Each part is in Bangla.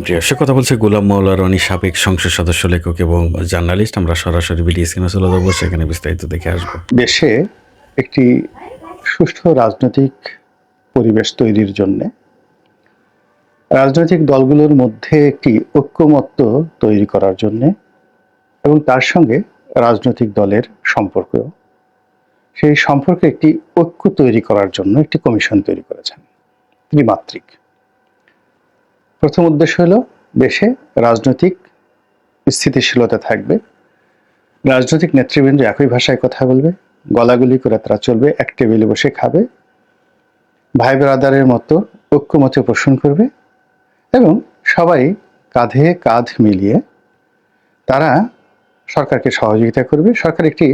প্রিয় সে কথা বলছে গোলাম মাওলা রনি, সাবেক সংসদ সদস্য, লেখক এবং জার্নালিস্ট। আমরা সরাসরি ভিডিও স্ক্রিনে চলে যাবো, সেখানে বিস্তারিত দেখে আসবো। দেশে একটি সুষ্ঠু রাজনৈতিক পরিবেশ তৈরির জন্য রাজনৈতিক দলগুলোর মধ্যে একটি ঐক্যমত্য তৈরি করার জন্য এবং তার সঙ্গে রাজনৈতিক দলের সম্পর্ক, সেই সম্পর্কে একটি ঐক্য তৈরি করার জন্য একটি কমিশন তৈরি করেছেন ত্রিমাত্রিক। প্রথম উদ্দেশ্য হলো দেশে রাজনৈতিক স্থিতিশীলতা থাকবে, রাজনৈতিক নেতৃবৃন্দ একই ভাষায় কথা বলবে, গলাগুলি করে তারা চলবে, এক টেবিলে বসে খাবে, ভাই ব্রাদারের মতো ঐক্যমত্য পোষণ করবে এবং সবাই কাঁধে কাঁধ মিলিয়ে তারা সরকারকে সহযোগিতা করবে। সরকার একটি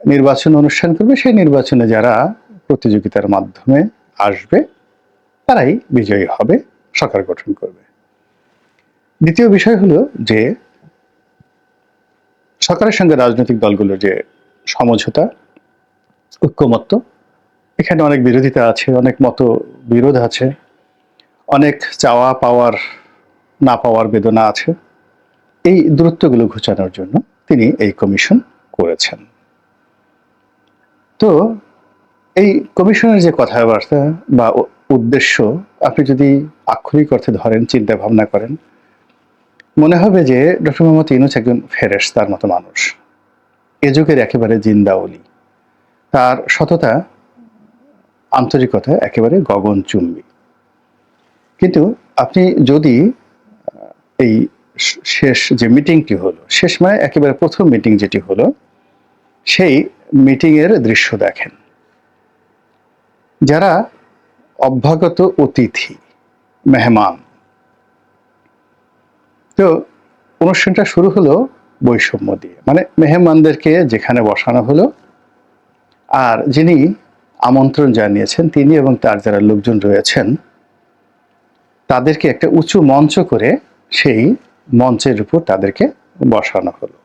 নির্বাচন অনুষ্ঠান করবে, সেই নির্বাচনে যারা প্রতিযোগিতার মাধ্যমে আসবে তারাই বিজয়ী হবে, সরকার গঠন করবে। দ্বিতীয় বিষয় হলো যে সরকারের সঙ্গে রাজনৈতিক দলগুলোর যে সমঝোতা, ঐক্যমত্য, এখানে অনেক বিরোধিতা আছে, অনেক মত বিরোধ আছে, অনেক চাওয়া পাওয়ার না পাওয়ার বেদনা আছে। এই দূরত্বগুলো ঘোচানোর জন্য তিনি এই কমিশন করেছেন। তো এই কমিশনের যে কথাবার্তা বা উদ্দেশ্য আপনি যদি আক্ষরিক অর্থে ধরেন, চিন্তা ভাবনা করেন, মনে হবে যে ডক্টর মোহাম্মদ ইউনূস একজন ফেরেশতার মতো মানুষ, এ যুগের একেবারে জিন্দাওলি, তার সততা আন্তরিকতা একেবারে গগনচুম্বী। কিন্তু আপনি যদি এই শেষ যে মিটিংটি হলো, শেষ মানে একেবারে প্রথম মিটিং যেটি হলো, সেই মিটিংয়ের দৃশ্য দেখেন, যারা অভ্যাগত অতিথি, মেহমান, তো অনুষ্ঠানটা শুরু হলো বৈষম্য দিয়ে, মানে মেহমানদেরকে যেখানে বসানো হলো আর যিনি আমন্ত্রণ জানিয়েছেন তিনি এবং তার যারা লোকজন রয়েছেন তাদেরকে একটা উঁচু মঞ্চ করে সেই মঞ্চের উপর তাদেরকে বসানো হলো।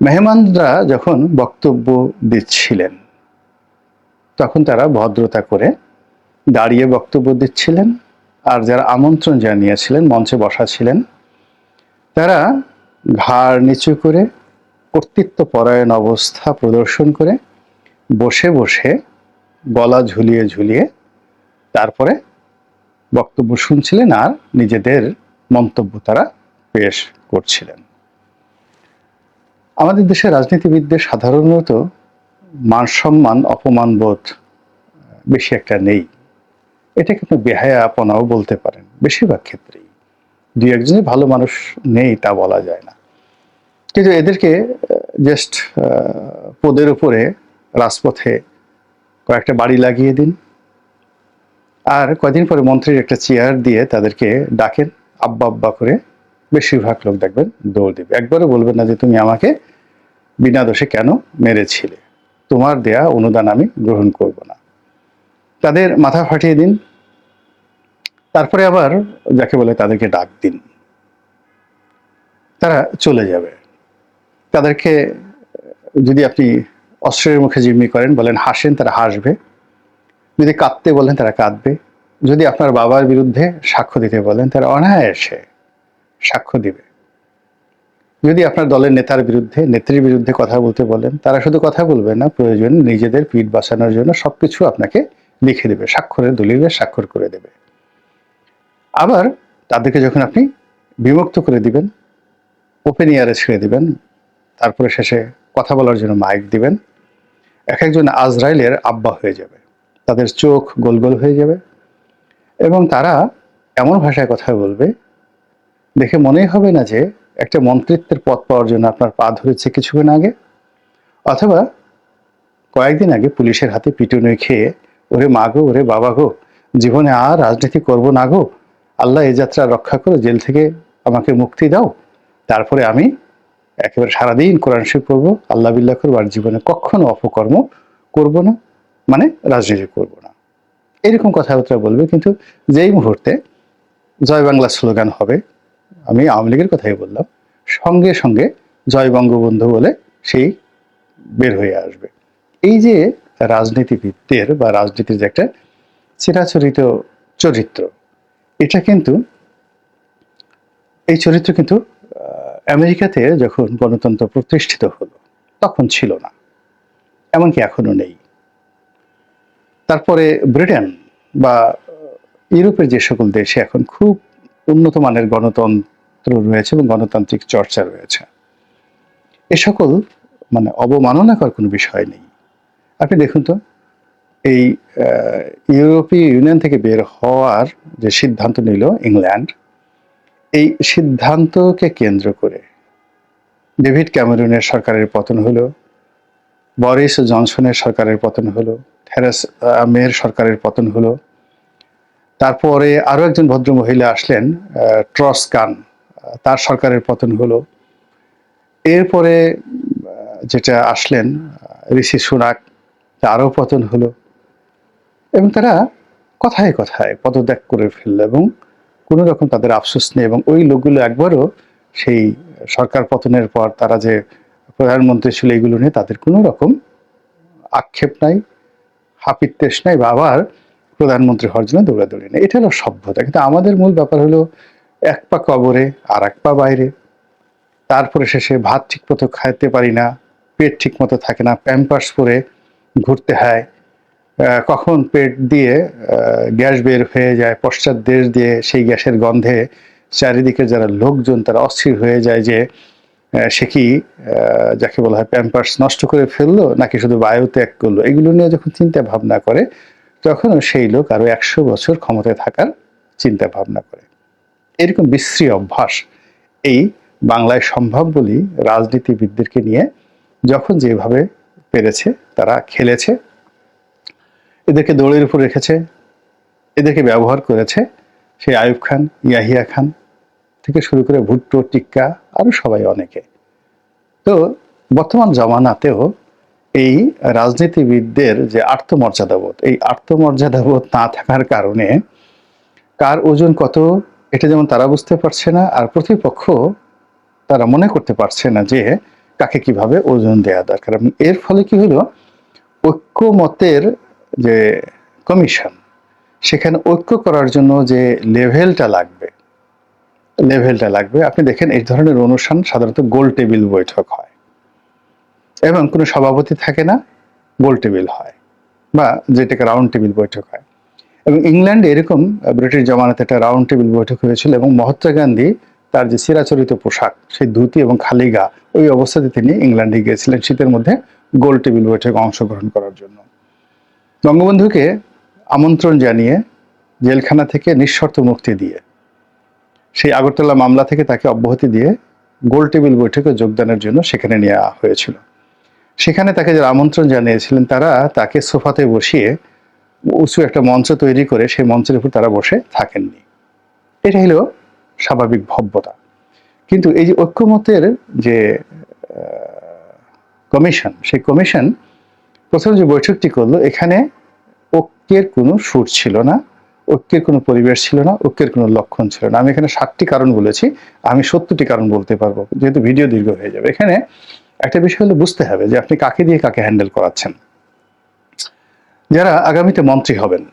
মেহমানরা যখন বক্তব্য দিচ্ছিলেন তখন তারা ভদ্রতা করে দাঁড়িয়ে বক্তব্য দিচ্ছিলেন, আর যারা আমন্ত্রণ জানিয়েছিলেন মঞ্চে বসা ছিলেন তারা ঘাড় নিচু করে কর্তৃত্ব পরায়ণ অবস্থা প্রদর্শন করে বসে বসে গলা ঝুলিয়ে ঝুলিয়ে তারপরে বক্তব্য শুনছিলেন আর নিজেদের মন্তব্য তারা পেশ করছিলেন। আমাদের দেশের রাজনীতিবিদদের সাধারণত মান সম্মান অপমান বোধ বেশি একটা নেই, এটাকে আপনি বেহায়াপনাও বলতে পারেন। বেশিরভাগ ক্ষেত্রেই দুই একজনের ভালো মানুষ নেই তা বলা যায় না, কিন্তু এদেরকে জাস্ট পদের উপরে রাজপথে কয়েকটা বাড়ি লাগিয়ে দিন, আর কয়দিন পরে মন্ত্রীর একটা চেয়ার দিয়ে তাদেরকে ডাকেন আব্বা আব্বা করে, বেশিরভাগ লোক দেখবেন দৌড় দিবে, একবারও বলবেন না যে তুমি আমাকে বিনা দোষে কেন মেরেছিলে, তোমার দেয়া অনুদান আমি গ্রহণ করব না। তাদের মাথা ফাটিয়ে দিন, তারপরে আবার যাকে বলে তাদেরকে ডাক দিন, তারা চলে যাবে। তাদেরকে যদি আপনি অস্ত্রের মুখে জিম্মি করেন, বলেন হাসেন, তারা হাসবে, যদি কাঁদতে বলেন তারা কাঁদবে, যদি আপনার বাবার বিরুদ্ধে সাক্ষ্য দিতে বলেন তারা অনায়াসে সাক্ষ্য দিবে, যদি আপনার দলের নেতার বিরুদ্ধে নেত্রীর বিরুদ্ধে কথা বলতে বলেন তারা শুধু কথা বলবে না, প্রয়োজন নিজেদের পিঠ বাঁচানোর জন্য সবকিছু আপনাকে লিখে দেবে, স্বাক্ষরের দলিলে স্বাক্ষর করে দেবে। আবার তাদেরকে যখন আপনি বিমুক্ত করে দিবেন, ওপেন এয়ারে ছেড়ে দিবেন, তারপরে শেষে কথা বলার জন্য মাইক দিবেন, এক একজন আজরাইলের আব্বা হয়ে যাবে, তাদের চোখ গোল গোল হয়ে যাবে এবং তারা এমন ভাষায় কথা বলবে দেখে মনেই হবে না যে একটা মন্ত্রিত্বের পদ পাওয়ার জন্য আপনার পা ধরেছে কিছুক্ষণ আগে, অথবা কয়েকদিন আগে পুলিশের হাতে পিটুনি খেয়ে ওরে মা গো, ওরে বাবা গো, জীবনে আর রাজনীতি করব না গো, আল্লাহ এই যাত্রা রক্ষা করো, জেল থেকে আমাকে মুক্তি দাও, তারপরে আমি একেবারে সারাদিন কোরআন শরীফ পড়বো, আল্লাহ বিল্লাহ করবো, আর জীবনে কখনো অপকর্ম করব না, মানে রাজনীতি করব না, এরকম কথাবার্তা বলবে। কিন্তু যেই মুহূর্তে জয় বাংলা স্লোগান হবে, আমি আওয়ামী লীগের কথাই বললাম, সঙ্গে সঙ্গে জয় বঙ্গবন্ধু বলে সেই বের হয়ে আসবে। এই যে রাজনীতিবিদদের বা রাজনীতির যে একটা চিরাচরিত চরিত্র, এটা কিন্তু এই চরিত্র কিন্তু আমেরিকাতে যখন গণতন্ত্র প্রতিষ্ঠিত হলো তখন ছিল না, এমনকি এখনো নেই। তারপরে ব্রিটেন বা ইউরোপের যে সকল দেশে এখন খুব উন্নত মানের গণতন্ত্র রয়েছে এবং গণতান্ত্রিক চর্চা রয়েছে, এ সকল মানে অবমাননাকর কোনো বিষয় নেই। আপনি দেখুন তো, এই ইউরোপীয় ইউনিয়ন থেকে বের হওয়ার যে সিদ্ধান্ত নিল ইংল্যান্ড, এই সিদ্ধান্তকে কেন্দ্র করে ডেভিড ক্যামেরনের সরকারের পতন হলো, বরিস জনসনের সরকারের পতন হলো, থেরেসা মের সরকারের পতন হলো। তারপরে আরো একজন ভদ্র মহিলা আসলেন, ট্রস কান, তার সরকারের পতন হলো। এরপরে যেটা আসলেন ঋষি সুনাক, তারও পতন হলো। এবং তারা কথায় কথায় পদত্যাগ করে ফেললো এবং কোনো রকম তাদের আফসোস নেই। এবং ওই লোকগুলো একবারও সেই সরকার পতনের পর তারা যে প্রধানমন্ত্রী ছিল এগুলো নিয়ে তাদের কোনো রকম আক্ষেপ নাই, হাপিত্যেশ নাই, বা আবার প্রধানমন্ত্রী হওয়ার জন্য দৌড়াদৌড়ি নেই। এটা হলো সভ্যতা। কিন্তু আমাদের মূল ব্যাপার হলো এক পা কবরে আর এক পা বাইরে। তারপরে শেষে ভাত ঠিক মতো খাইতে পারি না, পেট ঠিক মতো থাকে না, প্যাম্পার্স পরে ঘুরতে হয়, কখন পেট দিয়ে গ্যাস বের হয়ে যায়, পশ্চাৎ দেশ দিয়ে সেই গ্যাসের গন্ধে চারিদিকে যারা লোকজন তারা অস্থির হয়ে যায় যে সে কি যাকে বলা হয় প্যাম্পার্স নষ্ট করে ফেললো নাকি শুধু বায়ু ত্যাগ করলো। এগুলো নিয়ে যখন চিন্তা ভাবনা করে তখন সেই লোক আরো 100 বছর ক্ষমতায় থাকার চিন্তা ভাবনা করে। এরকম বিশ্রী অভ্যাস এই বাংলায় সম্ভব বলি রাজনীতিবিদদেরকে নিয়ে যখন যেভাবে পেরেছে তারা খেলেছে, এদেরকে দৌড়ের উপর রেখেছে, এদেরকে ব্যবহার করেছে। সেই আইয়ুব খান, ইয়াহিয়া খান থেকে শুরু করে ভুট্টো, টিক্কা, আরো সবাই অনেকে। তো বর্তমান জমানাতেও এই রাজনীতিবিদদের যে আত্মমর্যাদাবোধ, এই আত্মমর্যাদাবোধ না থাকার কারণে কার ওজন কত এটা যেমন তারা বুঝতে পারছে না, আর প্রতিপক্ষ তারা মনে করতে পারছে না যে কাকে কিভাবে ওজন দেওয়া দরকার। এবং এর ফলে কি হলো, ঐক্যমতের যে কমিশন, সেখানে ঐক্য করার জন্য যে লেভেলটা লাগবে আপনি দেখেন এই ধরনের অনুষ্ঠান সাধারণত গোল টেবিল বৈঠক হয় এবং কোনো সভাপতি থাকে না, গোল টেবিল হয় বা যেটাকে রাউন্ড টেবিল বৈঠক হয়। এবং ইংল্যান্ডে এরকম ব্রিটিশ জমানাতে একটা রাউন্ড টেবিল বৈঠক হয়েছিল এবং মহাত্মা গান্ধী তার যে চিরাচরিত পোশাক, সেই ধুতি এবং খালি গা, ওই অবস্থাতে তিনি ইংল্যান্ডে গিয়েছিলেন শীতের মধ্যে গোল টেবিল বৈঠকে অংশগ্রহণ করার জন্য। বঙ্গবন্ধুকে আমন্ত্রণ জানিয়ে জেলখানা থেকে নিঃশর্ত মুক্তি দিয়ে সেই আগরতলা মামলা থেকে তাকে অব্যাহতি দিয়ে গোল টেবিল বৈঠকে যোগদানের জন্য সেখানে নেওয়া হয়েছিল। সেখানে তাকে যারা আমন্ত্রণ জানিয়েছিলেন তারা তাকে সোফাতে বসিয়ে উঁচু একটা মঞ্চ তৈরি করে সেই মঞ্চের উপর তারা বসে থাকেননি। এটা হলো স্বাভাবিক ভব্যতা। কিন্তু এই যে ঐক্যমতের যে কমিশন, সেই কমিশন প্রথম যে বৈঠকটি করলো, এখানে ঐক্যের কোনো সুর ছিল না, ঐক্যের কোনো পরিবেশ ছিল না, ঐক্যের কোনো লক্ষণ ছিল না। আমি এখানে 7টি কারণ বলেছি, আমি 70টি কারণ বলতে পারবো যেহেতু ভিডিও দীর্ঘ হয়ে যাবে। এখানে একটা বিষয় হলো বুঝতে হবে যে আপনি কাকে দিয়ে কাকে হ্যান্ডেল করাচ্ছেন। যারা আগামীতে মন্ত্রী হবেন,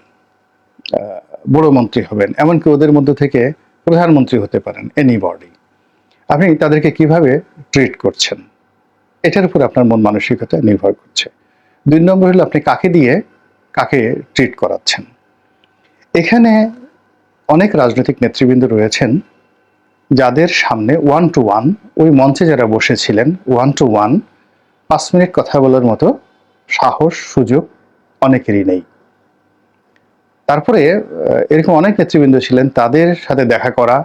বড় মন্ত্রী হবেন, এমনকি ওদের মধ্যে থেকে প্রধানমন্ত্রী হতে পারেন, এনিবডি, আপনি তাদেরকে কিভাবে ট্রিট করছেন এটার উপর আপনার মন মানসিকতা নির্ভর করছে। 2 নম্বর হলো আপনি কাকে দিয়ে কাকে ট্রিট করাচ্ছেন। এখানে অনেক রাজনৈতিক নেতৃবৃন্দ রয়েছেন যাদের সামনে 1 to 1, ওই মঞ্চে যারা বসেছিলেন 1 to 1 5 মিনিট কথা বলার মতো সাহস সুযোগ অনেকেরই নেই। তারপরে এরকম অনেক নেতৃবৃন্দ ছিলেন, তাদের সাথে দেখা করা,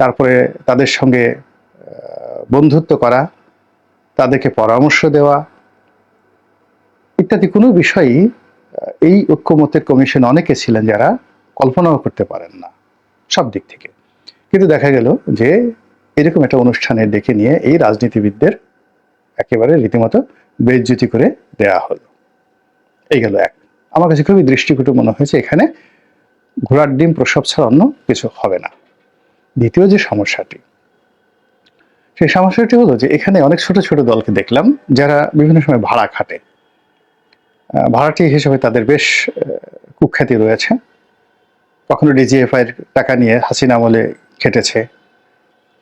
তারপরে তাদের সঙ্গে বন্ধুত্ব করা, তাদেরকে পরামর্শ দেওয়া ইত্যাদি কোনো বিষয়ই এই ঐক্যমতের কমিশন অনেকে ছিলেন যারা কল্পনাও করতে পারেন না সব দিক থেকে। কিন্তু দেখা গেল যে এরকম একটা অনুষ্ঠানে ডেকে নিয়ে এই রাজনীতিবিদদের একেবারে রীতিমতো বেইজ্জতি করে দেয়া হলো। এই গেল এক। আমার কাছে খুবই দৃষ্টিকটু মনে হয়েছে, এখানে ঘোড়ার ডিম প্রসব ছাড়া অন্য কিছু হবে না। দ্বিতীয় যে সমস্যাটি, সেই সমস্যাটি হলো যে এখানে অনেক ছোট ছোট দলকে দেখলাম যারা বিভিন্ন সময় ভাড়া খাটে। ভাড়াটি হিসেবে তাদের বেশ কুখ্যাতি রয়েছে। কখনো ডিজিএফআই এর টাকা নিয়ে হাসিনা আমলে খেটেছে,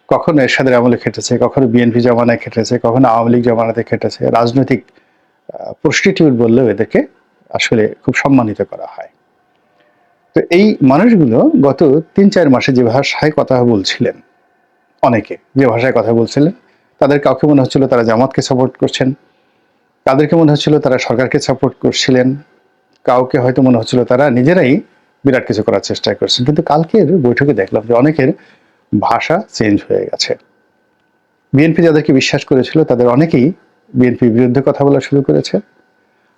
কখনো এরশাদের আমলে খেটেছে, কখনো বিএনপি জমানায় খেটেছে, কখনো আওয়ামী লীগ জমানাতে খেটেছে। রাজনৈতিক প্রস্টিটিউট বললেও এদেরকে আসলে খুব সম্মানিত করা হয়। তো এই মানুষগুলো গত ৩-৪ মাসে যে ভাষায় কথা বলছিলেন, অনেকে যে ভাষায় কথা বলছিলেন, তাদের কাউকে মনে হচ্ছিল তারা জামাতকে সাপোর্ট করছেন, তাদেরকে মনে হচ্ছিল তারা সরকারকে সাপোর্ট করছিলেন, কাউকে হয়তো মনে হচ্ছিল তারা নিজেরাই বিরাট কিছু করার চেষ্টা করছেন। কিন্তু কালকের বৈঠকে দেখলাম যে অনেকের ভাষা চেঞ্জ হয়ে গেছে। বিএনপি যাদেরকে বিশ্বাস করেছিল তাদের অনেকেই বিএনপির বিরুদ্ধে কথা বলা শুরু করেছে,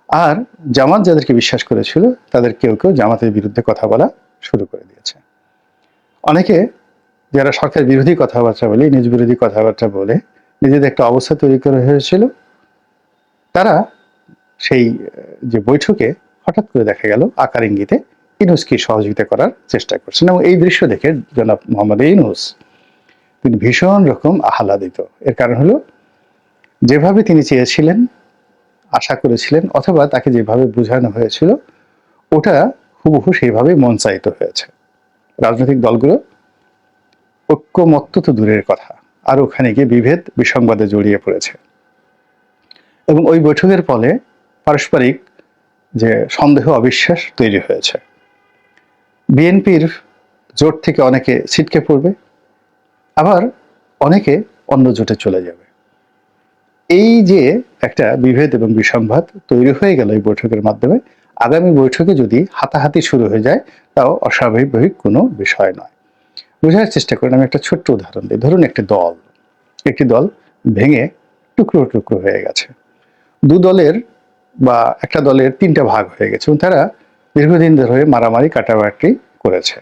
আর জামাত যাদেরকে বিশ্বাস করেছিল তাদের কেউ কেউ জামাতের বিরুদ্ধে কথা বলা শুরু করে দিয়েছে। অনেকে যারা সরকার বিরোধী কথাবার্তা বলে, নিজ বিরোধী কথাবার্তা বলে নিজেদের একটা অবস্থা তৈরি করা হয়েছিল, তারা সেই যে বৈঠকে হঠাৎ করে দেখা গেল আকার ইঙ্গিতে ইউনূসকে সহযোগিতা করার চেষ্টা করছেন। এবং এই দৃশ্য দেখে জনাব মোহাম্মদ ইউনূস তিনি ভীষণ রকম আহ্লাদিত। এর কারণ হলো, যেভাবে তিনি চেয়েছিলেন, আশা করেছিলেন, অথবা তাকে যেভাবে বোঝানো হয়েছিল, ওটা হুবহু সেইভাবেই মঞ্চায়িত হয়েছে। রাজনৈতিক দলগুলো ঐক্যমত্য তো দূরের কথা, আর ওখানে গিয়ে বিভেদ বিসংবাদে জড়িয়ে পড়েছে। এবং ওই বৈঠকের ফলে পারস্পরিক যে সন্দেহ অবিশ্বাস তৈরি হয়েছে। বিএনপির জোট থেকে অনেকে ছিটকে পড়বে, আবার অনেকে অন্য জোটে চলে যাবে। এই যে একটা বিভেদ এবং বিসংবাদ তৈরি হয়ে গেল এই বৈঠকের মাধ্যমে, আগামী বৈঠকে যদি হাতাহাতি শুরু হয়ে যায়, তাও অস্বাভাবিক কোনো বিষয় নয়। বোঝার চেষ্টা করেন, আমি একটা ছোট্ট উদাহরণ দিই। ধরুন একটি দল ভেঙে টুকরো টুকরো হয়ে গেছে, দু দলের বা একটা দলের 3টা ভাগ হয়ে গেছে এবং তারা দীর্ঘদিন ধরে মারামারি কাটাকাটি করেছে।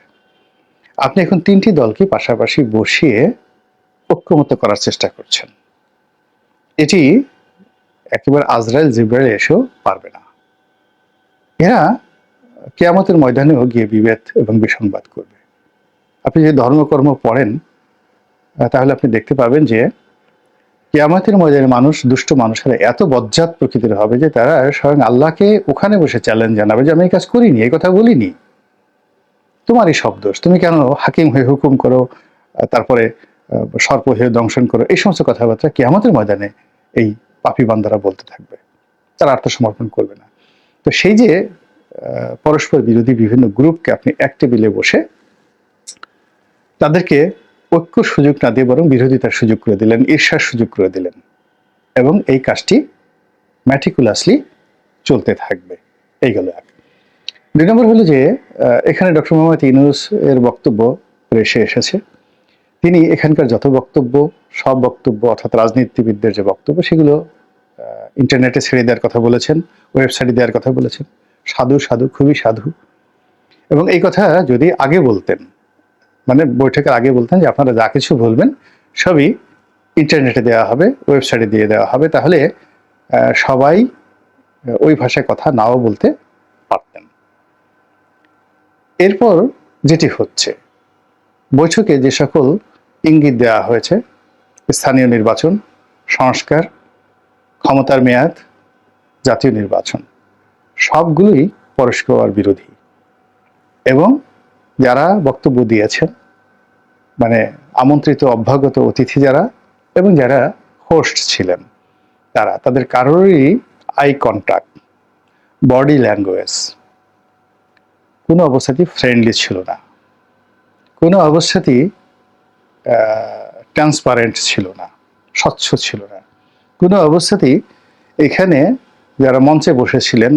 আপনি এখন 3টি দলকে পাশাপাশি বসিয়ে ঐক্যমত্য করার চেষ্টা করছেন। এটি একেবারে আজরাইল জিবরাইল এসেও পারবে না। এরা কিয়ামতের ময়দানেও গিয়ে বিভেদ এবং বিসংবাদ করবে। আপনি যদি ধর্মকর্ম পড়েন তাহলে আপনি দেখতে পাবেন যে কিয়ামতের ময়দানে মানুষ, দুষ্ট মানুষেরা এত বজ্জাত প্রকৃতির হবে যে তারা স্বয়ং আল্লাহকে ওখানে বসে চ্যালেঞ্জ জানাবে যে আমি এই কাজ করিনি, এই কথা বলিনি, তোমারই সব দোষ, তুমি কেন হাকিম হয়ে হুকুম করো, তারপরে সর্প হয়ে দংশন করো। এই সমস্ত কথাবার্তা কিয়ামতের ময়দানে এই পাপী বান্দারা বলতে থাকবে, তারা আত্মসমর্পণ করবে না। তো সেই যে পরস্পর বিরোধী বিভিন্ন গ্রুপকে আপনি এক টেবিলে বসে তাদেরকে ঐক্যর সুযোগ না দিয়ে বরং বিরোধিতার সুযোগ করে দিলেন, ঈর্ষার সুযোগ করে দিলেন, এবং এই কাজটি ম্যাটিকুলাসলি চলতে থাকবে। এই গেল এক। 2 নম্বর হলো যে এখানে ডক্টর মোহাম্মদ ইউনূস এর বক্তব্য এসে এসেছে। তিনি এখানকার যত বক্তব্য, সব বক্তব্য অর্থাৎ রাজনীতিবিদদের যে বক্তব্য, সেগুলো ইন্টারনেটে ছেড়ে দেওয়ার কথা বলেছেন, ওয়েবসাইটে দেওয়ার কথা বলেছেন। সাধু সাধু, খুবই সাধু। এবং এই কথা যদি আগে বলতেন, মানে বৈঠকের আগে বলতেন যে আপনারা যা কিছু বলবেন সবই ইন্টারনেটে দেওয়া হবে, ওয়েবসাইটে দিয়ে দেওয়া হবে, তাহলে সবাই ওই ভাষায় কথা নাও বলতে পারতেন। এরপর যেটি হচ্ছে, বৈঠকে যে সকল ইঙ্গিত দেওয়া হয়েছে, স্থানীয় নির্বাচন, সংস্কার, ক্ষমতার মেয়াদ, জাতীয় নির্বাচন, সবগুলোই পরস্পর বিরোধী। এবং যারা বক্তব্য দিয়েছেন, মানে আমন্ত্রিত অভ্যাগত অতিথি যারা এবং যারা হোস্ট ছিলেন, তাদের কারোরই আই কন্ট্যাক্ট, বডি ল্যাঙ্গুয়েজ কোনো অবস্থাতেই ফ্রেন্ডলি ছিল না, কোনো অবস্থাতেই ট্রান্সপারেন্ট ছিল না, স্বচ্ছ ছিল না। কোনো অবস্থাতেই এখানে যারা মঞ্চে বসেছিলেন,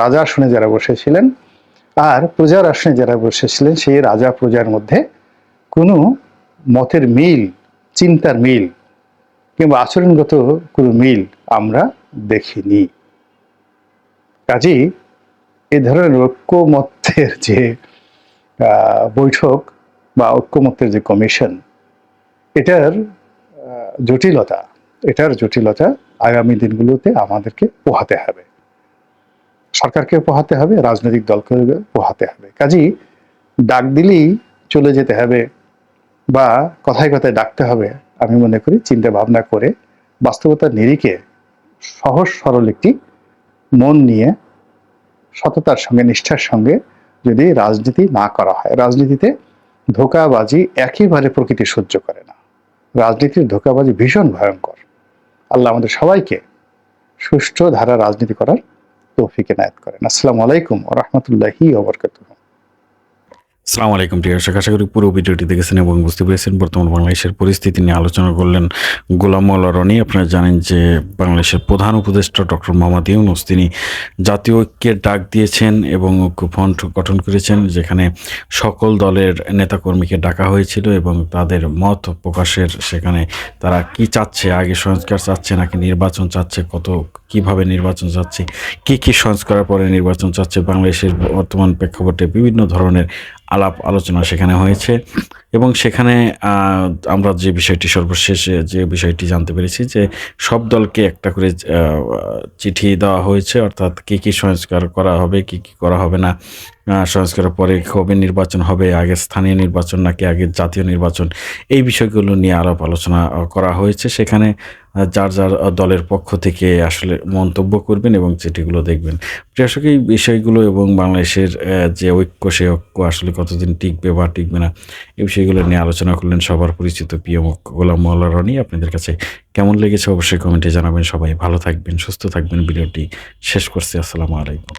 রাজা আসনে যারা বসেছিলেন আর প্রজার আসনে যারা বসেছিলেন, সেই রাজা প্রজার মধ্যে কোনো মতের মিল, চিন্তার মিল কিংবা আচরণগত কোনো মিল আমরা দেখিনি। কাজেই এই ধরনের ঐক্যমত্যের যে বৈঠক বা ঐক্যমত্যের যে কমিশন, এটার জটিলতা আগামী দিনগুলোতে আমাদেরকে পোহাতে হবে, সরকারকে পোহাতে হবে, রাজনৈতিক দলকে পোহাতে হবে। কাজেই ডাক দিলেই চলে যেতে হবে বা কথায় কথায় ডাকতে হবে, আমি মনে করি চিন্তা ভাবনা করে বাস্তবতার নিরিখে সহজ সরল একটি মন নিয়ে, সততার সঙ্গে, নিষ্ঠার সঙ্গে যদি রাজনীতি না করা হয়। রাজনীতিতে ধোঁকাবাজি একেবারে প্রকৃতি সহ্য করে না। রাজনীতির ধোঁকাবাজি ভীষণ ভয়ঙ্কর। আল্লাহ আমাদের সবাইকে সুষ্ঠু ধারা রাজনীতি করার তৌফিক এনায়েত করেন। আসসালামু আলাইকুম ওয়া রাহমাতুল্লাহি ওয়া বারাকাতুহু। আসসালামু আলাইকুম প্রিয় দর্শক, আশা করি পুরো ভিডিওটি দেখেছেন এবং বুঝতে পেরেছেন। বর্তমান বাংলাদেশের পরিস্থিতি নিয়ে আলোচনা করলেন গোলাম মাওলা রনি। আপনারা জানেন যে বাংলাদেশের প্রধান উপদেষ্টা ডক্টর মোহাম্মদ ইউনূস তিনি জাতীয় ঐক্যের ডাক দিয়েছেন এবং ঐক্য ফ্রন্ট গঠন করেছেন, যেখানে সকল দলের নেতাকর্মীকে ডাকা হয়েছিল এবং তাদের মত প্রকাশের, সেখানে তারা কি চাচ্ছে, আগে সংস্কার চাচ্ছে নাকি নির্বাচন চাচ্ছে, কিভাবে নির্বাচন চাচ্ছে, কি সংস্কারের পরে নির্বাচন চাচ্ছে, বাংলাদেশের বর্তমান প্রেক্ষাপটে বিভিন্ন ধরনের আলাপ আলোচনা সেখানে হয়েছে। এবং সেখানে আমরা যে বিষয়টি সর্বশেষে যে বিষয়টি জানতে পেরেছি যে সব দলকে একটা করে চিঠি দেওয়া হয়েছে, অর্থাৎ কি সংস্কার করা হবে, কি করা হবে না, সংস্কারের পরে কবে নির্বাচন হবে, আগে স্থানীয় নির্বাচন নাকি আগে জাতীয় নির্বাচন, এই বিষয়গুলো নিয়ে আলাপ আলোচনা করা হয়েছে। সেখানে যার যার দলের পক্ষ থেকে আসলে মন্তব্য করবেন এবং চিঠিগুলো দেখবেন। দর্শক, এই বিষয়গুলো এবং বাংলাদেশের যে ঐক্য, সেই ঐক্য আসলে কতদিন টিকবে বা টিকবে না, এই বিষয়গুলো নিয়ে আলোচনা করলেন সবার পরিচিত প্রিয় মুখ গোলাম মাওলা রনি। আপনাদের কাছে কেমন লেগেছে অবশ্যই কমেন্টে জানাবেন। সবাই ভালো থাকবেন, সুস্থ থাকবেন। ভিডিওটি শেষ করছি। আসসালামু আলাইকুম।